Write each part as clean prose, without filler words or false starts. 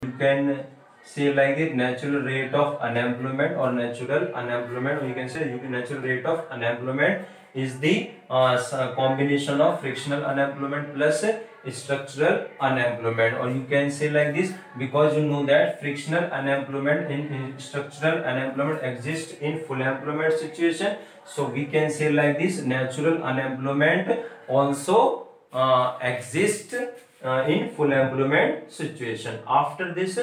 You can say like the natural rate of unemployment or natural unemployment, or you can say natural rate of unemployment is the combination of frictional unemployment plus structural unemployment. Or you can say like this, because you know that frictional unemployment in structural unemployment exists in full employment situation, so we can say like this, natural unemployment also exist in full employment situation. After this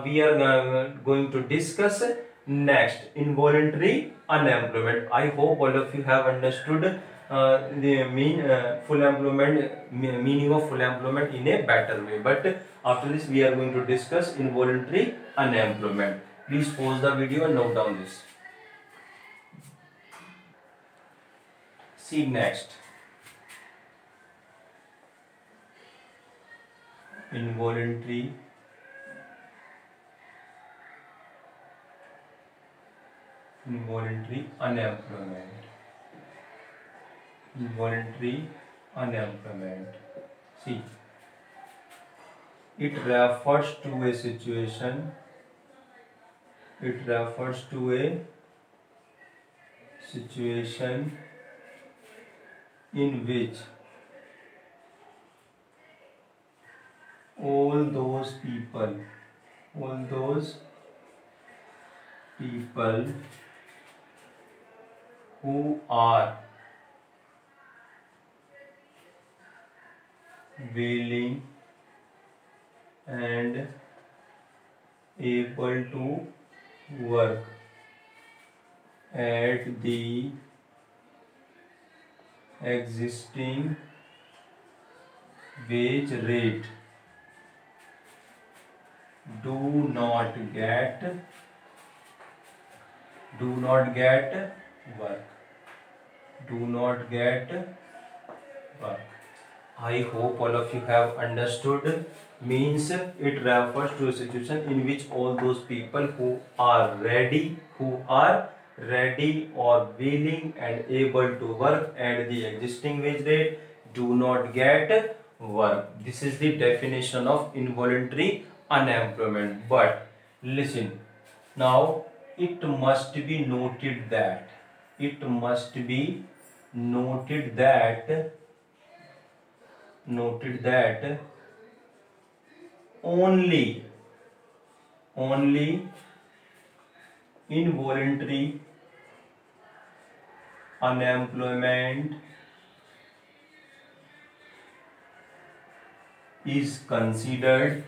we are going to discuss next involuntary unemployment. I hope all of you have understood the full employment meaning of full employment in a better way. But after this we are going to discuss involuntary unemployment. Please pause the video and note down this. See next. Involuntary unemployment. Involuntary unemployment. See, it refers to a situation. It refers to a situation in which all those people who are willing and able to work at the existing wage rate do not get work. I hope all of you have understood. Means it refers to a situation in which all those people who are ready or willing and able to work at the existing wage rate do not get work. This is the definition of involuntary unemployment. But listen, now it must be noted that only involuntary unemployment is considered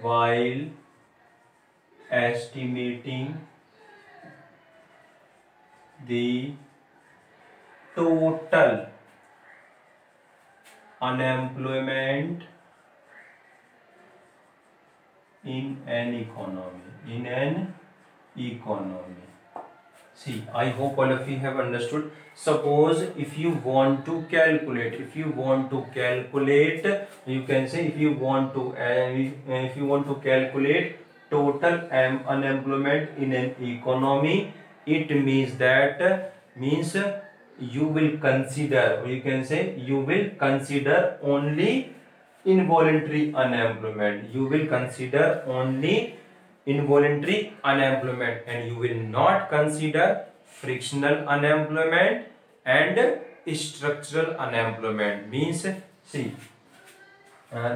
while estimating the total unemployment in an economy. See, I hope all of you have understood. Suppose if you want to calculate, you can say if you want to calculate total unemployment in an economy, it means that you will consider, or you can say you will consider only involuntary unemployment. You will consider only involuntary unemployment and you will not consider frictional unemployment and structural unemployment. Means, see,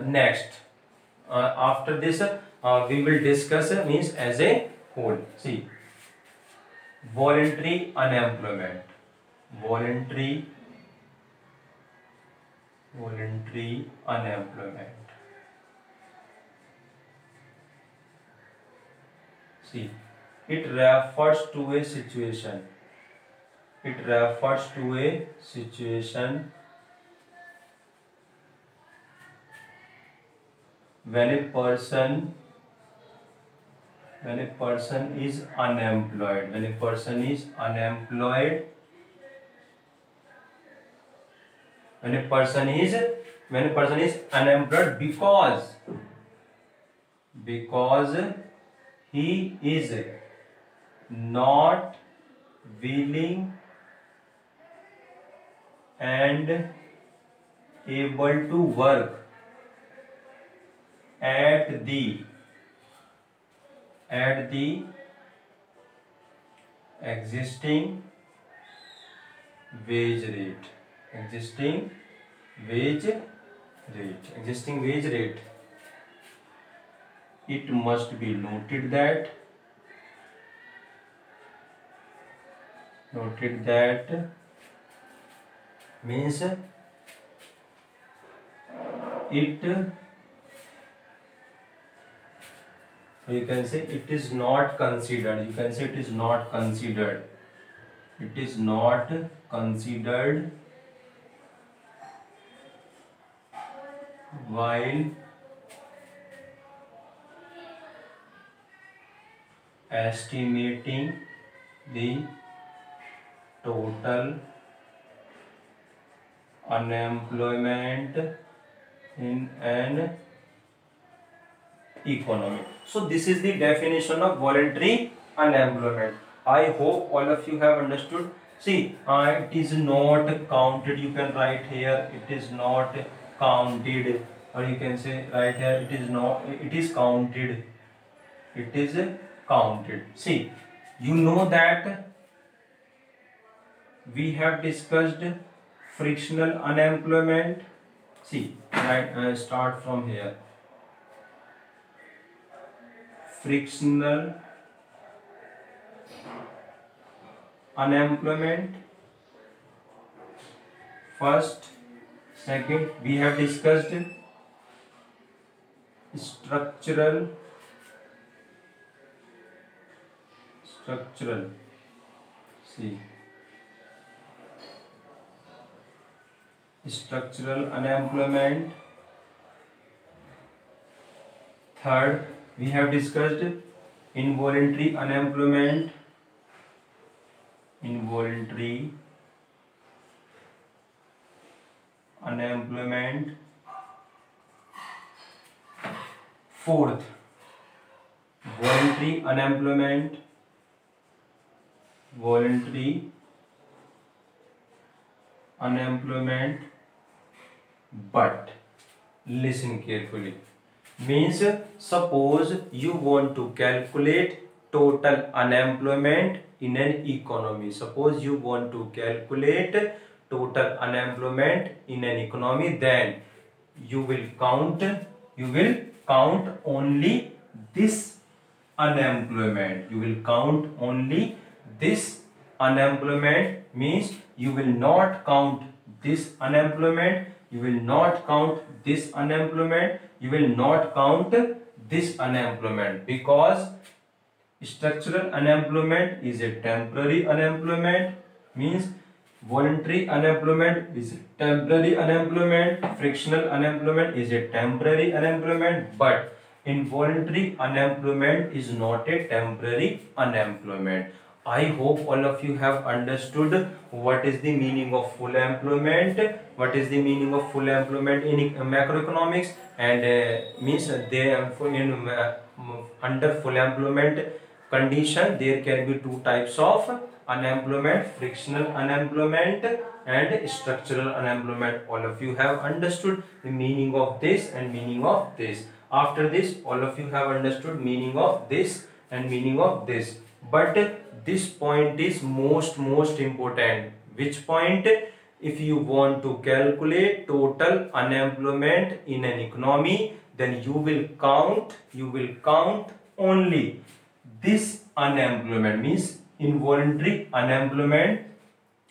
next after this we will discuss means as a whole. See, voluntary unemployment. Voluntary unemployment. See, it refers to a situation. When a person is unemployed. When a person is unemployed because he is not willing and able to work at the existing wage rate. It must be noted that means it you can say it is not considered. You can say it is not considered. It is not considered while estimating the total unemployment in an economy. So this is the definition of voluntary unemployment. I hope all of you have understood. See, it is not counted. You can write here, it is not counted, or you can say right here, it is not. It is counted. It is counted. See, you know that we have discussed frictional unemployment. See, right, start from here. Frictional unemployment first. Second, we have discussed structural see structural unemployment. Third, we have discussed involuntary unemployment. Fourth, voluntary unemployment. But listen carefully. Means suppose you want to calculate total unemployment in an economy. Suppose you want to calculate total unemployment in an economy, then you will count only this unemployment. Means you will not count this unemployment. You will not count this unemployment. You will not count this unemployment, because structural unemployment is a temporary unemployment. Means voluntary unemployment is temporary unemployment. Frictional unemployment is a temporary unemployment, but involuntary unemployment is not a temporary unemployment. I hope all of you have understood what is the meaning of full employment, what is the meaning of full employment in macroeconomics, and means under full employment condition there can be two types of unemployment: frictional unemployment and structural unemployment. All of you have understood the meaning of this and meaning of this. After this, all of you have understood meaning of this and meaning of this. But this point is most important. Which point? If you want to calculate total unemployment in an economy, then you will count only this unemployment. Means involuntary unemployment.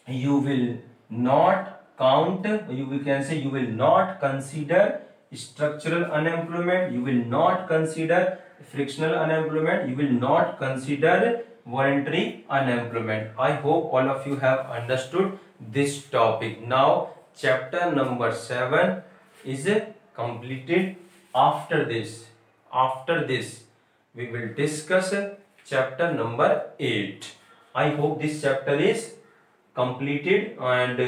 You will not count, you can say you will not consider structural unemployment, you will not consider frictional unemployment, you will not consider voluntary unemployment. I hope all of you have understood this topic. Now chapter number 7 is completed. After this we will discuss chapter number 8. I hope this chapter is completed, and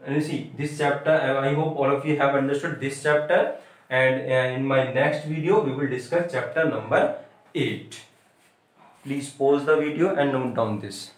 you see this chapter, I hope all of you have understood this chapter, and in my next video we will discuss chapter number 8. Please pause the video and note down this.